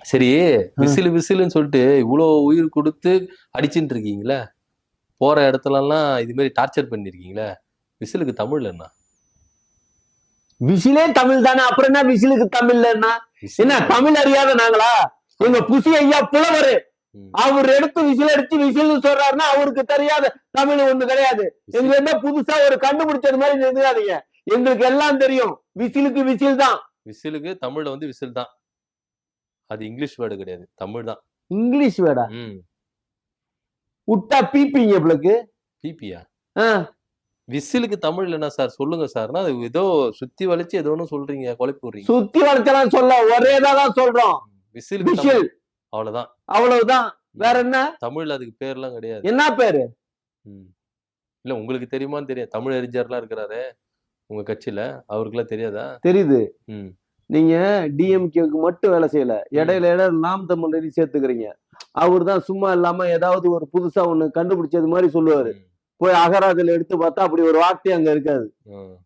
சரி, விசிலு விசிலுன்னு சொல்லிட்டு இவ்வளோ உயிர் கொடுத்து அடிச்சுட்டு இருக்கீங்களே, போற இடத்துலலாம் இது மாரி டார்ச்சர் பண்ணியிருக்கீங்களே, விசிலுக்கு தமிழ்ல என்ன? விசிலே தமிழ் தானே, அப்புறம் என்ன விசிலுக்கு தமிழ்ல என்ன? என்ன தமிழ் அறியாத நாங்களா? எங்க புசி ஐயா புலவரு, அவர் எடுத்து விசில் அடிச்சு விசில் சொல்றாருன்னா அவருக்கு தெரியாத தமிழ் ஒண்ணு கிடையாது. எங்க என்ன புதுசா ஒரு கண்டுபிடிச்சது மாதிரி நிறுத்தாதீங்க. எங்களுக்கு எல்லாம் தெரியும். விசிலுக்கு விசில் தான். விசிலுக்கு தமிழ்ல வந்து விசில் தான். அது இங்கிலீஷ் வேர்டு கிடையாது, தமிழ் தான். இங்கிலீஷ் வேர்டா? விட்டா பீப்பிங்க உங்களுக்கு. பீப்பியா? விசிலுக்கு தமிழ்ல என்ன சார் சொல்லுங்க சார்னா, ஏதோ சுத்தி வளைச்சு ஏதோ ஒண்ணு சொல்றீங்க, குழப்பி விடுறீங்க. சுத்தி வளைச்சலாம் சொல்ல, ஒரேதான் சொல்றோம். விசிலுக்கு விசில், அவ்வளவுதான். அவ்வளவுதான். வேற என்ன தமிழ்ல அதுக்கு பேர்லாம் கிடையாது. என்ன பேரு? இல்ல உங்களுக்கு தெரியுமான்னு தெரியாது. தமிழ் அறிஞர்லாம் இருக்கிறாரு உங்க கட்சியில, அவருக்குலாம் தெரியாதா? தெரியுது. நீங்க டிஎம்கேக்கு மட்டும் வேலை செய்யல, இடையில நாம் தமிழ் சேர்த்துக்கிறீங்க. அவர் தான் சும்மா இல்லாம ஏதாவது ஒரு புதுசா ஒண்ணு கண்டுபிடிச்சது மாதிரி சொல்லுவாரு. போய் அகராதில எடுத்து பார்த்தா அப்படி ஒரு வார்த்தை அங்க இருக்காது.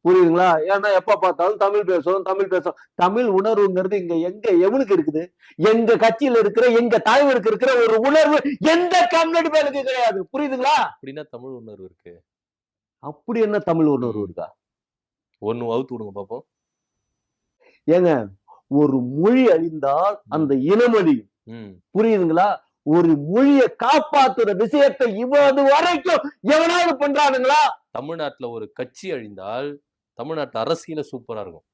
புரியுதுங்களா? ஏன்னா எப்ப பார்த்தாலும் தமிழ் பேசும் தமிழ் பேசும். தமிழ் உணர்வுங்கிறது இங்க எங்க எவனுக்கு இருக்குது? எங்க கட்சியில இருக்கிற எங்க தலைவருக்கு இருக்கிற ஒரு உணர்வு எந்த கம்யூனிட்டி பேருக்கு கிடையாது. புரியுதுங்களா? அப்படின்னா தமிழ் உணர்வு இருக்கு. அப்படி என்ன தமிழ் உணர்வு இருக்கா? ஒண்ணு அவுத்து விடுங்க பாப்போம். ஏங்க, ஒரு மொழி அழிந்தால் அந்த இனம் அழியும். புரியுதுங்களா? ஒரு மொழியை காப்பாத்துற விஷயத்தை இவ்வளவு வரைக்கும் எவனாவது பண்றானுங்களா? தமிழ்நாட்டுல ஒரு கட்சி அழிந்தால் தமிழ்நாட்டுல அரசியல சூப்பரா இருக்கும்.